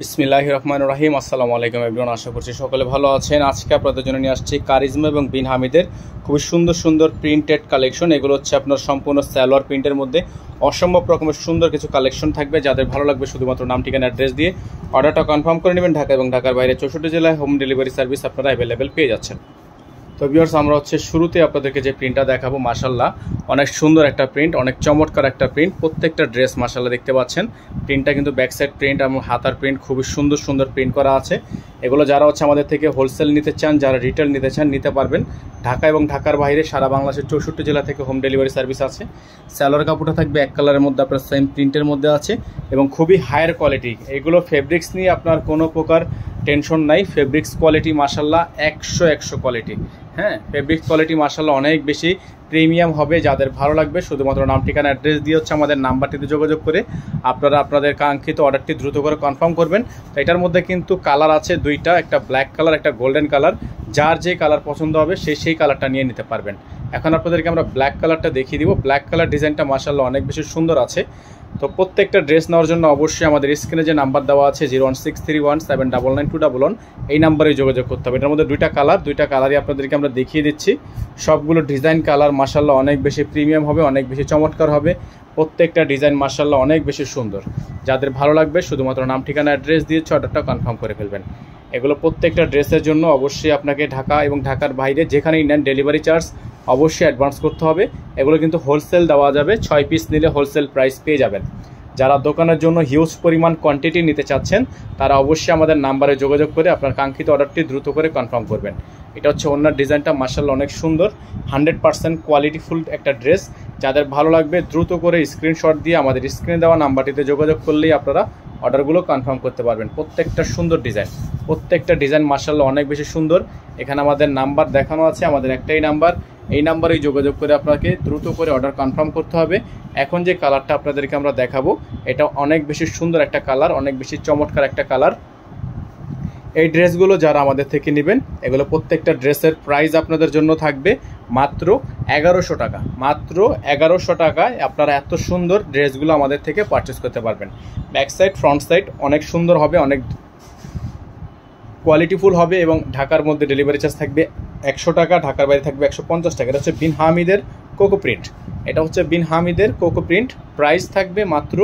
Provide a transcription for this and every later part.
বিসমিল্লাহির রহমানির রহিম। আসসালামু আলাইকুম এভরিওয়ান, আশা করছি সকলে ভালো আছেন। আজকে আপনাদের জন্য নিয়ে আসছি কারিজমা এবং বিন হামিদের খুবই সুন্দর সুন্দর প্রিন্টেড কালেকশন। এগুলো হচ্ছে আপনার সম্পূর্ণ সালোয়ার প্রিন্টের মধ্যে অসম্ভব রকমের সুন্দর কিছু কালেকশন থাকবে। যাদের ভালো লাগবে শুধুমাত্র নাম ঠিকানা অ্যাড্রেস দিয়ে অর্ডারটা কনফার্ম করে নেবেন। ঢাকা এবং ঢাকার বাইরে 64 জেলায় হোম ডেলিভারি সার্ভিস আপনারা অ্যাভেলেবেল পেয়ে যাচ্ছেন। তো ভিউয়ার্স, আমরা হচ্ছে শুরুতে আপনাদেরকে যে প্রিন্টটা দেখাবো, মাশাল্লাহ অনেক সুন্দর একটা প্রিন্ট, অনেক চমৎকার একটা প্রিন্ট। প্রত্যেকটা ড্রেস মাশাল্লাহ দেখতে পাচ্ছেন। প্রিন্টটা কিন্তু ব্যাক সাইড প্রিন্ট এবং হাতার প্রিন্ট খুবই সুন্দর সুন্দর প্রিন্ট করা আছে। এগুলো যারা হচ্ছে আমাদের থেকে হোলসেল নিতে চান, যারা রিটেল নিতে চান নিতে পারবেন। ঢাকা এবং ঢাকার বাইরে সারা বাংলাদেশের 64 জেলা থেকে হোম ডেলিভারি সার্ভিস আছে। সালোয়ার কাপড়টা থাকবে এক কালারের মধ্যে, আপনার সেম প্রিন্টের মধ্যে আছে এবং খুবই হায়ার কোয়ালিটি। এগুলো ফেব্রিক্স নিয়ে আপনার কোনো প্রকার টেনশন নাই। ফেব্রিক্স কোয়ালিটি মাশাল্লাহ 100 কোয়ালিটি। হ্যাঁ, ফেব্রিক্স কোয়ালিটি মাশাল্লাহ অনেক বেশি প্রিমিয়াম হবে। যাদের ভালো লাগবে শুধুমাত্র নাম ঠিকানা অ্যাড্রেস দিয়ে হচ্ছে আমাদের নাম্বারটিতে যোগাযোগ করে আপনারা আপনাদের কাঙ্ক্ষিত অর্ডারটি দ্রুত করে কনফার্ম করবেন। তো এটার মধ্যে কিন্তু কালার আছে দুইটা, একটা ব্ল্যাক কালার, একটা গোল্ডেন কালার। যার যে কালার পছন্দ হবে সেই কালারটা নিয়ে নিতে পারবেন। এখন আপনাদেরকে আমরা ব্ল্যাক কালারটা দেখিয়ে দিব। ব্ল্যাক কালার ডিজাইনটা মাশাল্লাহ অনেক বেশি সুন্দর আছে। তো প্রত্যেকটা ড্রেস নেওয়ার জন্য অবশ্যই আমাদের স্ক্রিনে যে নাম্বার দেওয়া আছে 01631799211 এই নাম্বারে যোগাযোগ করতে হবে। এটার মধ্যে দুইটা কালারই আপনাদেরকে আমরা দেখিয়ে দিচ্ছি। সবগুলো ডিজাইন কালার মাশাল্লাহ অনেক বেশি প্রিমিয়াম হবে, অনেক বেশি চমৎকার হবে। প্রত্যেকটা ডিজাইন মাশাল্লাহ অনেক বেশি সুন্দর। যাদের ভালো লাগবে শুধুমাত্র নাম ঠিকানা অ্যাড্রেস দিয়ে অর্ডারটা কনফার্ম করে ফেলবেন। এগুলো প্রত্যেকটা ড্রেসের জন্য অবশ্যই আপনাকে ঢাকা এবং ঢাকার বাইরে যেখানেই নেন ডেলিভারি চার্জ অবশ্যই অ্যাডভান্স করতে হবে। এগুলো কিন্তু হোলসেল দেওয়া যাবে, 6 পিস নিলে হোলসেল প্রাইস পেয়ে যাবেন। যারা দোকানের জন্য হিউজ পরিমাণ কোয়ান্টিটি নিতে চাচ্ছেন তারা অবশ্যই আমাদের নাম্বারে যোগাযোগ করে আপনার কাঙ্ক্ষিত অর্ডারটি দ্রুত করে কনফার্ম করবেন। এটা হচ্ছে ওনার ডিজাইনটা মাশাল্লাহ অনেক সুন্দর, 100% কোয়ালিটিফুল একটা ড্রেস। যাদের ভালো লাগবে দ্রুত করে স্ক্রিনশট দিয়ে আমাদের স্ক্রিনে দেওয়া নাম্বারটিতে যোগাযোগ করলেই আপনারা অর্ডারগুলো কনফার্ম করতে পারবেন। প্রত্যেকটা সুন্দর ডিজাইন, প্রত্যেকটা ডিজাইন মাশাল্লাহ অনেক বেশি সুন্দর। এখানে আমাদের নাম্বার দেখানো আছে, আমাদের একটাই নাম্বার, এই নাম্বারেই যোগাযোগ করে আপনাকে দ্রুত করে অর্ডার কনফার্ম করতে হবে। এখন যে কালারটা আপনাদেরকে আমরা দেখাবো এটা অনেক বেশি সুন্দর একটা কালার, অনেক বেশি চমৎকার একটা কালার। এই ড্রেসগুলো যারা আমাদের থেকে নেবেন এগুলো প্রত্যেকটা ড্রেসের প্রাইস আপনাদের জন্য থাকবে মাত্র 1100 টাকা। মাত্র 1100 টাকায় আপনারা এত সুন্দর ড্রেসগুলো আমাদের থেকে পারচেস করতে পারবেন। ব্যাক সাইড ফ্রন্ট সাইড অনেক সুন্দর হবে, অনেক কোয়ালিটিফুল হবে এবং ঢাকার মধ্যে ডেলিভারি চার্জ থাকবে 100 টাকা, ঢাকার বাইরে থাকবে 150 টাকা। এটা হচ্ছে বিন হামিদের কোকো প্রিন্ট। এটা হচ্ছে বিন হামিদের কোকো প্রিন্ট, প্রাইস থাকবে মাত্র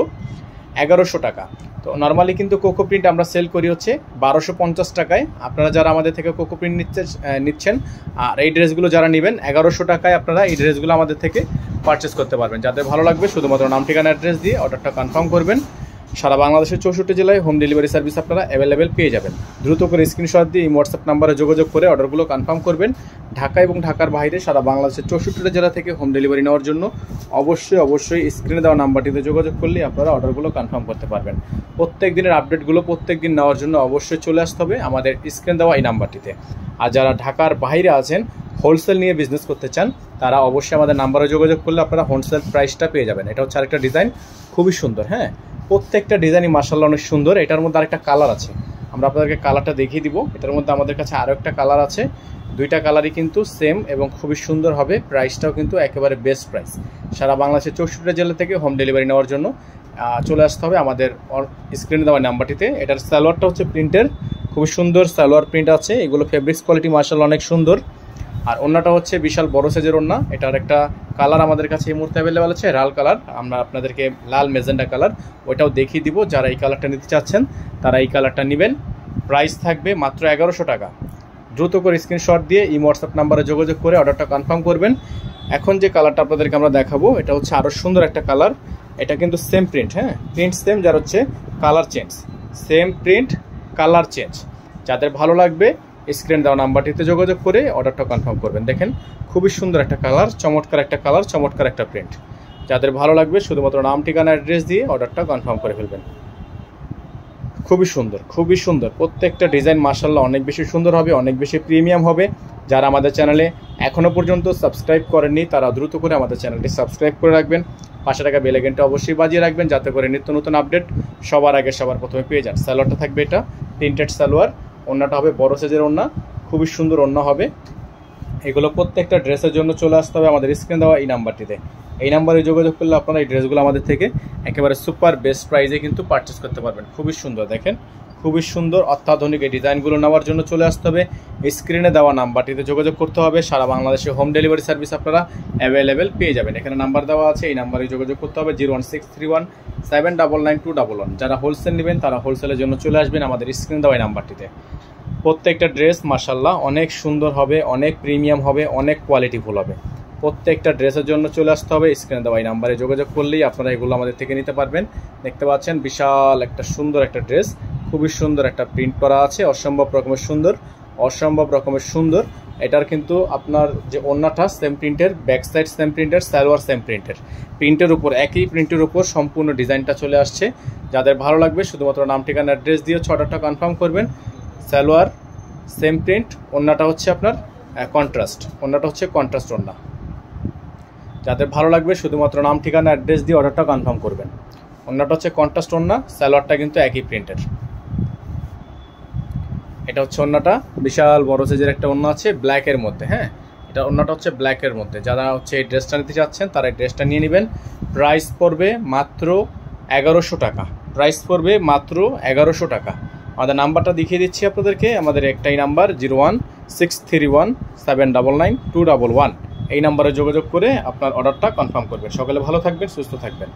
1100 টাকা। তো নর্মালি কিন্তু কোকো প্রিন্ট আমরা সেল করি হচ্ছে 1250 টাকায়। আপনারা যারা আমাদের থেকে কোকো প্রিন্ট নিচ্ছেন আর এই ড্রেসগুলো যারা নেবেন 1100 টাকায় আপনারা এই ড্রেসগুলো আমাদের থেকে পারচেস করতে পারবেন। যাদের ভালো লাগবে শুধুমাত্র নাম ঠিকানা অ্যাড্রেস দিয়ে অর্ডারটা কনফার্ম করবেন। সারা বাংলাদেশের 64 জেলায় হোম ডেলিভারি সার্ভিস আপনারা অ্যাভেলেবেল পেয়ে যাবেন। দ্রুত করে স্ক্রিনশট দিয়ে হোয়াটসঅ্যাপ নাম্বারে যোগাযোগ করে অর্ডারগুলো কনফার্ম করবেন। ঢাকা এবং ঢাকার বাইরে সারা বাংলাদেশের 64 জেলা থেকে হোম ডেলিভারি নেওয়ার জন্য অবশ্যই স্ক্রিনে দেওয়া নাম্বারটিতে যোগাযোগ করলে আপনারা অর্ডারগুলো কনফার্ম করতে পারবেন। প্রত্যেক দিনের আপডেটগুলো প্রত্যেক দিন নেওয়ার জন্য অবশ্যই চলে আসতে হবে আমাদের স্ক্রিনে দেওয়া এই নাম্বারটিতে। আর যারা ঢাকার বাইরে আছেন হোলসেল নিয়ে বিজনেস করতে চান তারা অবশ্যই আমাদের নাম্বারে যোগাযোগ করলে আপনারা হোলসেল প্রাইসটা পেয়ে যাবেন। এটা হচ্ছে আরেকটা ডিজাইন, খুবই সুন্দর। হ্যাঁ, প্রত্যেকটা ডিজাইনই মাশাআল্লাহ অনেক সুন্দর। এটার মধ্যে আরেকটা কালার আছে, আমরা আপনাদেরকে কালারটা দেখিয়ে দিব। এটার মধ্যে আমাদের কাছে আরও একটা কালার আছে, দুইটা কালারই কিন্তু সেম এবং খুবই সুন্দর হবে। প্রাইসটাও কিন্তু একেবারে বেস্ট প্রাইস। সারা বাংলাদেশের 64 জেলা থেকে হোম ডেলিভারি নেওয়ার জন্য চলে আসতে হবে আমাদের স্ক্রিনে দেওয়া নাম্বারটিতে। এটার সালোয়ারটা হচ্ছে প্রিন্টের, খুবই সুন্দর সালোয়ার প্রিন্ট আছে। এগুলো ফেব্রিক্স কোয়ালিটি মাশাআল্লাহ অনেক সুন্দর। আর ওন্নাটা হচ্ছে বিশাল বড় সাইজের ওন্না। এটার একটা কালার আমাদের কাছে এই মুহূর্তে অ্যাভেলেবেল আছে, লাল কালার। আমরা আপনাদেরকে লাল মেজেন্ডা কালার ওইটাও দেখিয়ে দিব। যারা এই কালারটা নিতে চাচ্ছেন তারা এই কালারটা নেবেন। প্রাইস থাকবে মাত্র 1100 টাকা। দ্রুত করে স্ক্রিনশট দিয়ে হোয়াটসঅ্যাপ নাম্বারে যোগাযোগ করে অর্ডারটা কনফার্ম করবেন। এখন যে কালারটা আপনাদেরকে আমরা দেখাবো এটা হচ্ছে আরও সুন্দর একটা কালার। এটা কিন্তু সেম প্রিন্ট, হ্যাঁ প্রিন্ট সেম, যার হচ্ছে colour change, same print colour change. যাদের ভালো লাগবে স্ক্রিন দেওয়া নাম্বারটিতে যোগাযোগ করে অর্ডারটা কনফার্ম করবেন। দেখেন খুবই সুন্দর একটা কালার, চমৎকার একটা কালার, চমৎকার একটা প্রিন্ট। যাদের ভালো লাগবে শুধুমাত্র নাম ঠিকানা অ্যাড্রেস দিয়ে অর্ডারটা কনফার্ম করে ফেলবেন। খুবই সুন্দর, খুবই সুন্দর। প্রত্যেকটা ডিজাইন মাশাআল্লাহ অনেক বেশি সুন্দর হবে, অনেক বেশি প্রিমিয়াম হবে। যারা আমাদের চ্যানেলে এখনও পর্যন্ত সাবস্ক্রাইব করেননি তারা দ্রুত করে আমাদের চ্যানেলটি সাবস্ক্রাইব করে রাখবেন। পাশে থাকা বেল আইকনটা অবশ্যই বাজিয়ে রাখবেন যাতে করে নিত্য নতুন আপডেট সবার আগে সবার প্রথমে পেয়ে যান। সালোয়ারটা থাকবে এটা প্রিন্টেড সালোয়ার, ওন্নাটা হবে বড় সাইজের ওন্না, খুবই সুন্দর ওন্না হবে। এগুলো প্রত্যেকটা ড্রেসের জন্য চলে আসতে হবে আমাদের স্ক্রিনে দেওয়া এই নাম্বারটিতে। এই নাম্বারে যোগাযোগ করলে আপনারা এই ড্রেসগুলো আমাদের থেকে একেবারে সুপার বেস্ট প্রাইসে কিন্তু পারচেস করতে পারবেন। খুবই সুন্দর, দেখেন খুবই সুন্দর অত্যাধুনিক এই ডিজাইনগুলো নেওয়ার জন্য চলে আসতে হবে স্ক্রিনে দেওয়া নাম্বারটিতে যোগাযোগ করতে হবে। সারা বাংলাদেশে হোম ডেলিভারি সার্ভিস আপনারা অ্যাভেলেবেল পেয়ে যাবেন। এখানে নাম্বার দেওয়া আছে, এই নাম্বারে যোগাযোগ করতে হবে 01631799211। যারা হোলসেল নেবেন তারা হোলসেলের জন্য চলে আসবেন আমাদের স্ক্রিনে দেওয়া এই নাম্বারটিতে। প্রত্যেকটা ড্রেস মাশাআল্লাহ অনেক সুন্দর হবে, অনেক প্রিমিয়াম হবে, অনেক কোয়ালিটিফুল হবে। প্রত্যেকটা ড্রেসের জন্য চলে আসতে হবে স্ক্রিনে দেওয়া এই নাম্বারে যোগাযোগ করলেই আপনারা এগুলো আমাদের থেকে নিতে পারবেন। দেখতে পাচ্ছেন বিশাল একটা সুন্দর একটা ড্রেস, খুবই সুন্দর একটা প্রিন্ট করা আছে, অসম্ভব রকমের সুন্দর, অসম্ভব রকমের সুন্দর। এটার কিন্তু আপনার যে ওড়নাটা সেম প্রিন্টের, ব্যাক সাইড সেম প্রিন্টের, সালোয়ার সেম প্রিন্টের, প্রিন্টের উপর একই প্রিন্টের উপর সম্পূর্ণ ডিজাইনটা চলে আসছে। যাদের ভালো লাগবে শুধুমাত্র নাম ঠিকানা অ্যাড্রেস দিয়ে অর্ডারটা কনফার্ম করবেন। সালোয়ার সেম প্রিন্ট, ওড়নাটা হচ্ছে আপনার কন্ট্রাস্ট, ওড়নাটা হচ্ছে কন্ট্রাস্ট ওড়না। যাদের ভালো লাগবে শুধুমাত্র নাম ঠিকানা অ্যাড্রেস দিয়ে অর্ডারটা কনফার্ম করবেন। ওড়নাটা হচ্ছে কন্ট্রাস্ট ওড়না, সালোয়ারটা কিন্তু একই প্রিন্টের। এটা হচ্ছে ওড়নাটা, বিশাল বড় সাইজের একটা ওড়না আছে ব্ল্যাকের মধ্যে। হ্যাঁ, এটা ওড়নাটা হচ্ছে ব্ল্যাকের মধ্যে। যারা হচ্ছে এই ড্রেসটা নিতে চাচ্ছেন তারা এই ড্রেসটা নিয়ে নেবেন। প্রাইস পড়বে মাত্র 1100 টাকা, প্রাইস পড়বে মাত্র 1100 টাকা। আমাদের নাম্বারটা দেখিয়ে দিচ্ছি আপনাদেরকে, আমাদের একটাই নাম্বার 01631799211। এই নাম্বারে যোগাযোগ করে আপনার অর্ডারটা কনফার্ম করবেন। সকলে ভালো থাকবেন, সুস্থ থাকবেন।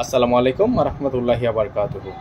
আসসালামু আলাইকুম ওয়া রাহমাতুল্লাহি ওয়া বারাকাতুহু।